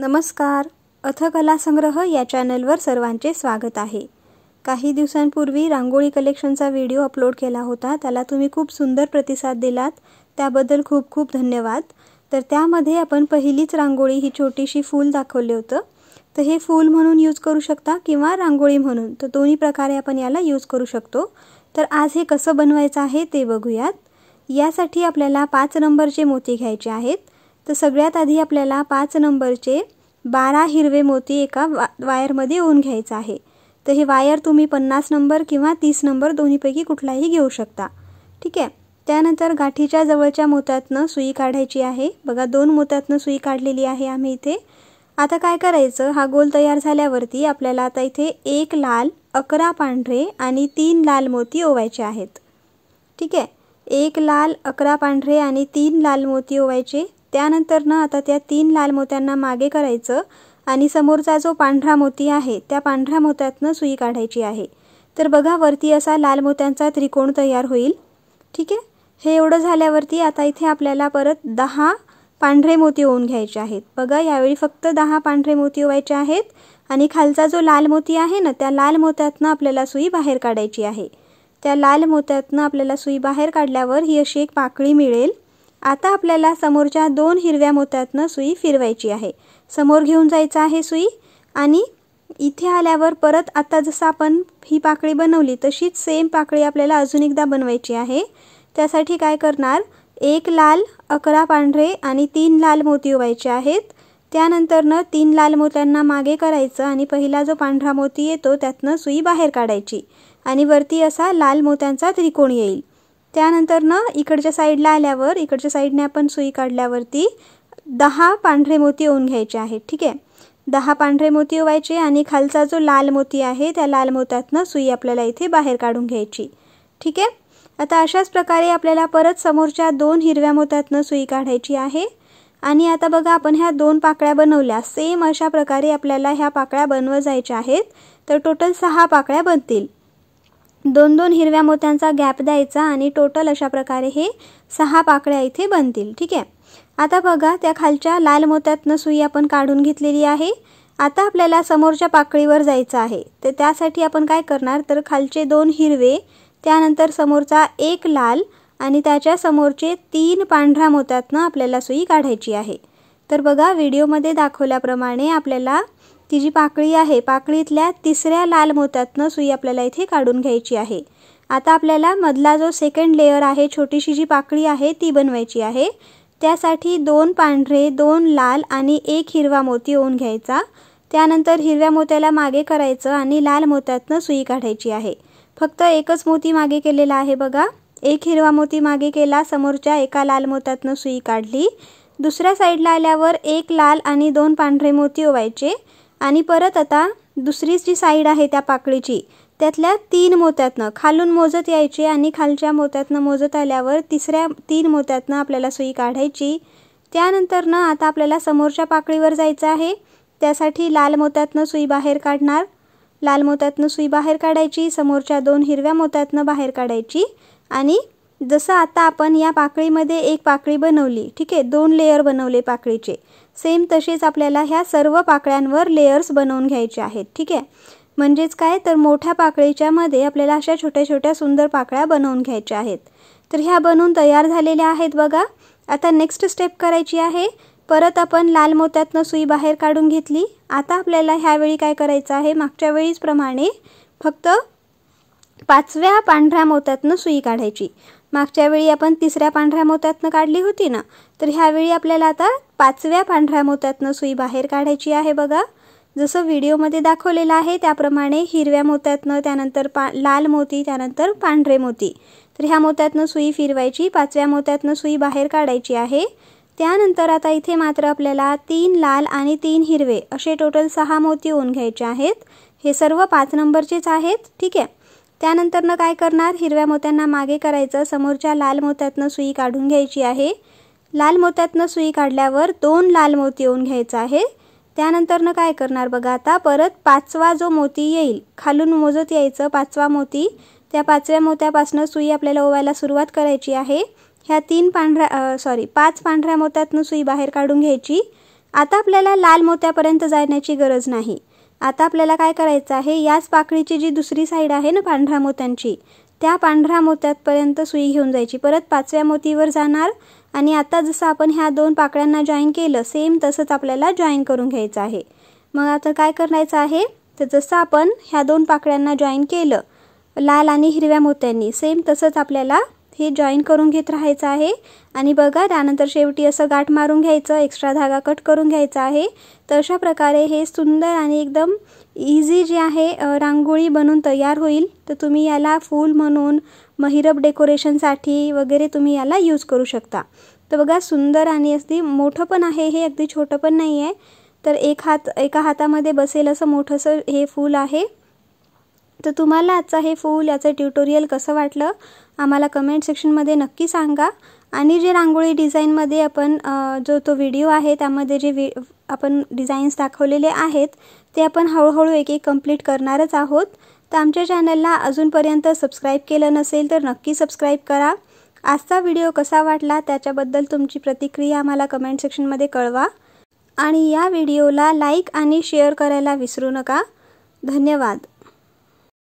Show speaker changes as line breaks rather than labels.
नमस्कार. कला संग्रह या चॅनलवर सर्वांचे स्वागत आहे. काही दिवसांपूर्वी रांगोळी कलेक्शनचा व्हिडिओ अपलोड केला होता. त्याला तुम्ही खूप सुंदर प्रतिसाद दिलात, त्याबद्दल खूप खूप धन्यवाद. तर त्यामध्ये आपण पहिलीच रांगोळी ही छोटीशी फूल दाखवले होतं. तर हे फूल म्हणून यूज करू शकता किंवा रांगोळी म्हणून, तर दोन्ही प्रकारे आपण याला यूज करू शकतो. तर आज हे कसं बनवायचं आहे ते बघूयात. यासाठी आपल्याला 5 नंबरचे मोती घ्यायचे आहेत. तर सगळ्यात आधी आपल्याला 5 नंबरचे 12 हिरवे मोती एका वायरमध्ये ओवून घ्यायचं आहे. तर हे वायर तुम्ही 50 नंबर किंवा 30 नंबर दोन्हीपैकी कुठलाही घेऊ शकता. ठीक आहे. त्यानंतर गाठीच्या जवळच्या मोत्यातनं सुई काढायची आहे. बघा 2 मोत्यातनं सुई काढलेली आहे आम्ही इथे. आता काय करायचं, हा गोल तयार झाल्यावरती आपल्याला आता इथे 1 लाल, 11 पांढरे आणि 3 लाल मोती ओवायचे आहेत. ठीक आहे. 1 लाल, 11 पांढरे आणि 3 लाल मोती ओवायचे. त्यानंतर ना आता त्या 3 लाल मोत्यांना मागे करायचं आणि समोरचा जो पांढरा मोती आहे त्या पांढऱ्या मोत्यातनं सुई काढायची आहे. तर बघा वरती असा लाल मोत्यांचा त्रिकोण तयार होईल. ठीक आहे. हे एवढं झाल्यावरती आता इथे आपल्याला परत 10 पांढरे मोती ओवून घ्यायचे आहेत. बघा यावेळी फक्त 10 पांढरे मोती ओवायचे आहेत आणि खालचा जो लाल मोती आहे ना त्या लाल मोत्यातनं आपल्याला सुई बाहेर काढायची आहे. त्या लाल मोत्यातनं आपल्याला सुई बाहेर काढल्यावर ही अशी एक पाकळी मिळेल. आता आपल्याला समोरच्या 2 हिरव्या मोत्यातनं सुई फिरवायची आहे. समोर घेऊन जायचं आहे सुई आणि इथे आल्यावर परत आता जसं आपण ही पाकळी बनवली तशीच सेम पाकळी आपल्याला अजून एकदा बनवायची आहे. त्यासाठी काय करणार, 1 लाल, 11 पांढरे आणि 3 लाल मोती ओवायचे आहेत. त्यानंतरनं 3 लाल मोत्यांना मागे करायचं आणि पहिला जो पांढरा मोती येतो त्यातनं सुई बाहेर काढायची आणि वरती असा लाल मोत्यांचा त्रिकोण येईल. त्यानंतर ना इकडच्या साईडला आल्यावर इकडच्या साईडने आपण सुई काढल्यावरती 10 पांढरे मोती ओवून घ्यायचे आहेत. ठीक आहे. 10 पांढरे मोती ओवायचे आणि खालचा जो लाल मोती आहे त्या लाल मोत्यातनं सुई आपल्याला इथे बाहेर काढून घ्यायची. ठीक आहे. आता अशाच प्रकारे आपल्याला परत समोरच्या 2 हिरव्या मोत्यातनं सुई काढायची आहे. आणि आता बघा आपण ह्या 2 पाकळ्या बनवल्या. सेम अशा प्रकारे आपल्याला ह्या पाकळ्या बनवत जायच्या आहेत. तर टोटल 6 पाकळ्या बनतील. 2-2 हिरव्या मोत्यांचा गॅप द्यायचा आणि टोटल अशा प्रकारे हे 6 पाकळ्या इथे बनतील. ठीक आहे. आता बघा त्या खालच्या लाल मोत्यातनं सुई आपण काढून घेतलेली आहे. आता आपल्याला समोरच्या पाकळीवर जायचं आहे. तर त्यासाठी आपण काय करणार, तर खालचे 2 हिरवे, त्यानंतर समोरचा 1 लाल आणि त्याच्या समोरचे 3 पांढऱ्या मोत्यातनं आपल्याला सुई काढायची आहे. तर बघा व्हिडिओमध्ये दाखवल्याप्रमाणे आपल्याला ती जी पाकळी आहे पाकळीतल्या 3ऱ्या लाल मोत्यातनं सुई आपल्याला इथे काढून घ्यायची आहे. आता आपल्याला मधला जो सेकंड लेयर आहे, छोटीशी जी पाकळी आहे ती बनवायची आहे. त्यासाठी 2 पांढरे, 2 लाल आणि 1 हिरवा मोती ओवून घ्यायचा. त्यानंतर हिरव्या मोत्याला मागे करायचं आणि लाल मोत्यातनं सुई काढायची आहे. फक्त एकच मोती मागे केलेला आहे बघा. 1 हिरवा मोती मागे केला, समोरच्या एका लाल मोत्यातनं सुई काढली. दुसऱ्या साईडला आल्यावर 1 लाल आणि 2 पांढरे मोती ओवायचे आणि परत आता दुसरी जी साईड आहे त्या पाकळीची त्यातल्या 3 मोत्यातनं खालून मोजत यायचे आणि खालच्या मोत्यातनं मोजत आल्यावर 3 मोत्यातनं आपल्याला सुई काढायची. त्यानंतरनं आता आपल्याला समोरच्या पाकळीवर जायचं आहे. त्यासाठी लाल मोत्यातनं सुई बाहेर काढणार. लाल मोत्यातनं सुई बाहेर काढायची, समोरच्या 2 हिरव्या मोत्यातनं बाहेर काढायची आणि जसं आता आपण या पाकळीमध्ये एक पाकळी बनवली. ठीक आहे. 2 लेयर बनवले पाकळीचे. सेम तसेच आपल्याला ह्या सर्व पाकळ्यांवर लेयर्स बनवून घ्यायचे आहेत. ठीक आहे. म्हणजेच काय, तर मोठ्या पाकळीच्या मध्ये आपल्याला अशा छोट्या छोट्या सुंदर पाकळ्या बनवून घ्यायच्या आहेत. तर ह्या बनवून तयार झालेल्या आहेत बघा. आता नेक्स्ट स्टेप करायची आहे. परत आपण लाल मोत्यातनं सुई बाहेर काढून घेतली. आता आपल्याला ह्यावेळी काय करायचं आहे, मागच्या वेळीच प्रमाणे फक्त 5व्या पांढऱ्या मोत्यातनं सुई काढायची. मागच्या वेळी आपण 3ऱ्या पांढऱ्या मोत्यातनं काढली होती ना, तर ह्यावेळी आपल्याला आता 5व्या पांढऱ्या मोत्यातनं सुई बाहेर काढायची आहे बघा. जसं व्हिडिओमध्ये दाखवलेलं आहे त्याप्रमाणे हिरव्या मोत्यातनं, त्यानंतर लाल मोती, त्यानंतर पांढरे मोती. तर ह्या मोत्यातनं सुई फिरवायची, 5व्या मोत्यातनं सुई बाहेर काढायची आहे. त्यानंतर आता इथे मात्र आपल्याला 3 लाल आणि 3 हिरवे असे टोटल 6 मोती ओवून घ्यायचे आहेत. हे सर्व 5 नंबरचेच आहेत. ठीक आहे. त्यानंतरनं काय करणार, हिरव्या मोत्यांना मागे करायचं, समोरच्या लाल मोत्यातनं सुई काढून घ्यायची आहे. लाल मोत्यातनं सुई काढल्यावर 2 लाल मोती ओवून घ्यायचं आहे. त्यानंतरनं काय करणार बघा, आता परत 5वा जो मोती येईल खालून मोजत यायचं. 5वा मोती, त्या 5व्या मोत्यापासून सुई आपल्याला ओवायला सुरुवात करायची आहे. ह्या 5 पांढऱ्या मोत्यातनं सुई बाहेर काढून घ्यायची आता आपल्याला लाल मोत्यापर्यंत जाण्याची गरज नाही। आता आपल्याला काय करायचं आहे, याच पाकळीची जी दुसरी साईड आहे ना पांढऱ्या मोत्यांची, त्या पांढऱ्या मोत्यापर्यंत सुई घेऊन जायची। परत 5व्या मोतीवर जाणार आणि आता जसं आपण ह्या 2 पाकळ्यांना जॉईन केलं सेम तसंच आपल्याला जॉईन करून घ्यायचं आहे। मग आता काय करायचं आहे, तर जसं आपण ह्या 2 पाकळ्यांना जॉईन केलं लाल आणि हिरव्या मोत्यांनी, सेम तसंच आपल्याला हे जॉईन करून घेत राहायचं आहे। आणि बघा त्यानंतर शेवटी असं गाठ मारून घ्यायचं, एक्स्ट्रा धागा कट करून घ्यायचा आहे। तर अशा प्रकारे हे सुंदर आणि एकदम इझी जे आहे रांगोळी बनून तयार होईल। तर तुम्ही याला फूल म्हणून महिरप डेकोरेशनसाठी वगैरे तुम्ही याला यूज करू शकता। तर बघा सुंदर आणि अगदी मोठं पण आहे, हे अगदी छोटं पण नाही आहे। तर एका हातामध्ये बसेल असं मोठंसं हे फूल आहे। तर तुम्हाला आजचा हे फूल याचं ट्युटोरियल कसं वाटलं आम्हाला कमेंट सेक्शनमध्ये नक्की सांगा। आणि जे रांगोळी डिझाईनमध्ये आपण तो व्हिडिओ आहे त्यामध्ये जे आपण डिझाईन्स दाखवलेले आहेत ते आपण हळूहळू एक एक कंप्लीट करणारच आहोत। तर आमच्या चॅनलला अजूनपर्यंत सबस्क्राईब केलं नसेल तर नक्की सबस्क्राईब करा। आजचा व्हिडिओ कसा वाटला त्याच्याबद्दल तुमची प्रतिक्रिया आम्हाला कमेंट सेक्शनमध्ये कळवा आणि या व्हिडिओला लाईक आणि शेअर करायला विसरू नका। धन्यवाद।